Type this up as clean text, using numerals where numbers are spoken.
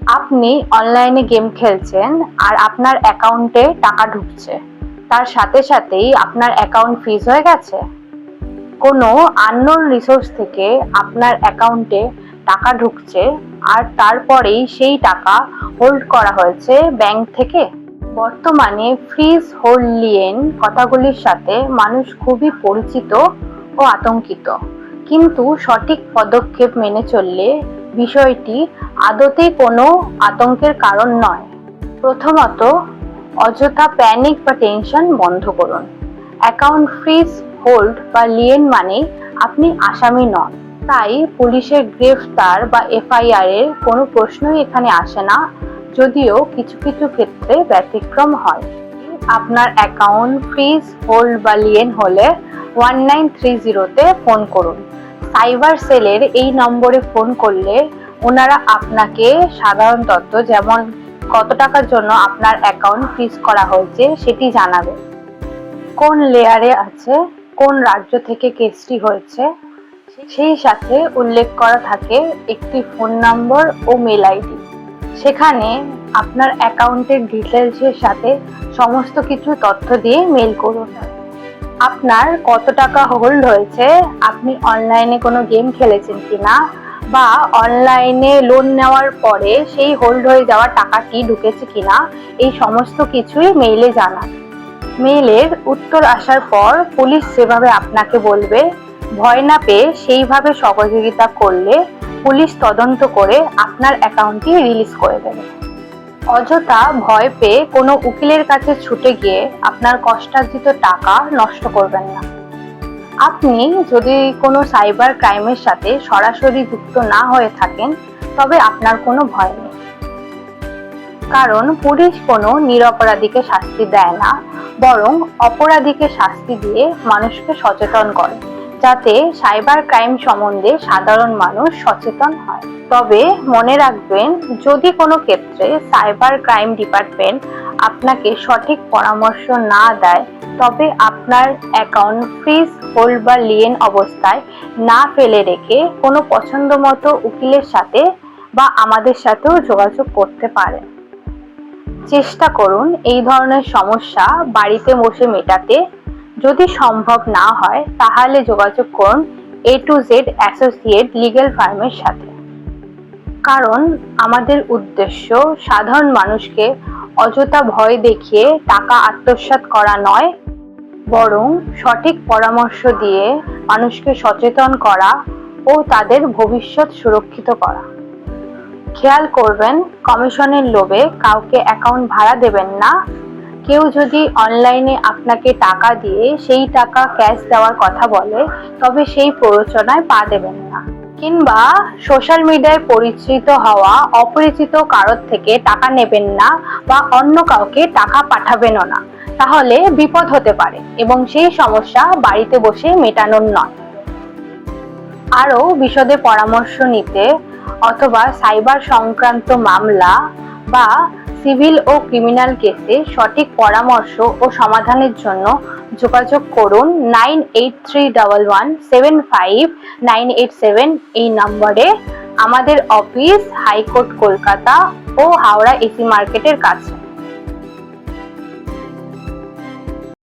আপনি অনলাইনে গেম খেলছেন আর আপনার অ্যাকাউন্টে টাকা ঢুকছে, তার সাথে সাথেই আপনার অ্যাকাউন্ট ফ্রিজ হয়ে গেছে। কোনো আননোন রিসোর্স থেকে আপনার অ্যাকাউন্টে টাকা ঢুকছে আর তারপরেই সেই টাকা হোল্ড করা হয়েছে ব্যাংক থেকে। বর্তমানে ফ্রিজ হোল্ড লিয়েন কথাগুলির সাথে মানুষ খুবই পরিচিত ও আতঙ্কিত, কিন্তু সঠিক পদক্ষেপ মেনে চললে বিষয়টি আদতে কোনো আতঙ্কের কারণ নয়। প্রথমত, অযথা প্যানিক বা টেনশন বন্ধ করুন। অ্যাকাউন্ট ফ্রিজ হোল্ড বা লিয়েন মানে আপনি আসামি নন, তাই পুলিশের গ্রেফতার বা এফআইআর এর কোনো প্রশ্নই এখানে আসে না, যদিও কিছু কিছু ক্ষেত্রে ব্যতিক্রম হয়। আপনার অ্যাকাউন্ট ফ্রিজ হোল্ড বা লিয়েন হলে 1930-তে ফোন করুন। সাইবার সেলের এই নম্বরে ফোন করলে ওনারা আপনাকে সাধারণ তথ্য যেমন কত টাকার জন্য আপনার অ্যাকাউন্ট ফ্রিজ করা হয়েছে সেটি জানাবে, কোন লেয়ারে আছে, কোন রাজ্য থেকে কেসটি হয়েছে, সেই সাথে উল্লেখ করা থাকে একটি ফোন নম্বর ও মেল আইডি। সেখানে আপনার অ্যাকাউন্টের ডিটেলসের সাথে সমস্ত কিছু তথ্য দিয়ে মেল করুন। আপনার কত টাকা হোল্ড হয়েছে, আপনি অনলাইনে কোনো গেম খেলেছেন কিনা, বা অনলাইনে লোন নেওয়ার পরে সেই হোল্ড হয়ে যাওয়া টাকাটি ঢুকেছে কিনা, এই সমস্ত কিছুই মেইলে জানান। মেইলের উত্তর আসার পর পুলিশ যেভাবে আপনাকে বলবে, ভয় না পেয়ে সেইভাবে সহযোগিতা করলে পুলিশ তদন্ত করে আপনার অ্যাকাউন্টটি রিলিজ করে দেবে। অযথা ভয় পেয়ে কোনো উকিলের কাছে ছুটে গিয়ে আপনার কষ্টার্জিত টাকা নষ্ট করবেন না। আপনি যদি কোনো সাইবার ক্রাইমের সাথে সরাসরি যুক্ত না হয়ে থাকেন, তবে আপনার কোনো ভয় নেই, কারণ পুলিশ কোনো নিরপরাধীকে শাস্তি দেয় না, বরং অপরাধীকে শাস্তি দিয়ে মানুষকে সচেতন করে, যাতে সাইবার ক্রাইম সম্বন্ধে সাধারণ মানুষ সচেতন হয়। তবে মনে রাখবেন, যদি কোনো ক্ষেত্রে সাইবার ক্রাইম ডিপার্টমেন্ট আপনাকে সঠিক পরামর্শ না দেয়, তবে আপনার অ্যাকাউন্ট ফ্রিজ হোল্ড বা লিয়েন অবস্থায় না ফেলে রেখে কোনো পছন্দমতো উকিলের সাথে বা আমাদের সাথেও যোগাযোগ করতে পারেন। চেষ্টা করুন এই ধরনের সমস্যা বাড়িতে বসে মেটাতে। যদি সম্ভব না হয় তাহলে যোগাযোগ করুন A to Z associate legal ফার্মের সাথে, কারণ আমাদের উদ্দেশ্য সাধারণ মানুষকে অযথা ভয় দেখিয়ে টাকা আত্মসাৎ করা নয়, বরং সঠিক পরামর্শ দিয়ে মানুষকে সচেতন করা ও তাদের ভবিষ্যৎ সুরক্ষিত করা। খেয়াল করবেন, কমিশনের লোভে কাউকে অ্যাকাউন্ট ভাড়া দেবেন না। কেউ যদি অনলাইনে আপনাকে টাকা দিয়ে সেই টাকা ক্যাশ দেওয়ার কথা বলে, তবে সেই প্ররোচনায় পা দেবেন না। কিংবা সোশ্যাল মিডিয়ায় পরিচিত হওয়া অপরিচিত কারোর থেকে টাকা নেবেন না বা অন্য কাউকে টাকা পাঠাবেনও না, তাহলে বিপদ হতে পারে এবং সেই সমস্যা বাড়িতে বসে মেটানোর নয়। আরও বিশদে পরামর্শ নিতে অথবা সাইবার সংক্রান্ত মামলা বা সিভিল ও ক্রিমিনাল কেসে সঠিক পরামর্শ ও সমাধানের জন্য যোগাযোগ করুন 9831175987 এই নম্বরে। আমাদের অফিস হাইকোর্ট কলকাতা ও হাওড়া এসি মার্কেটের কাছে।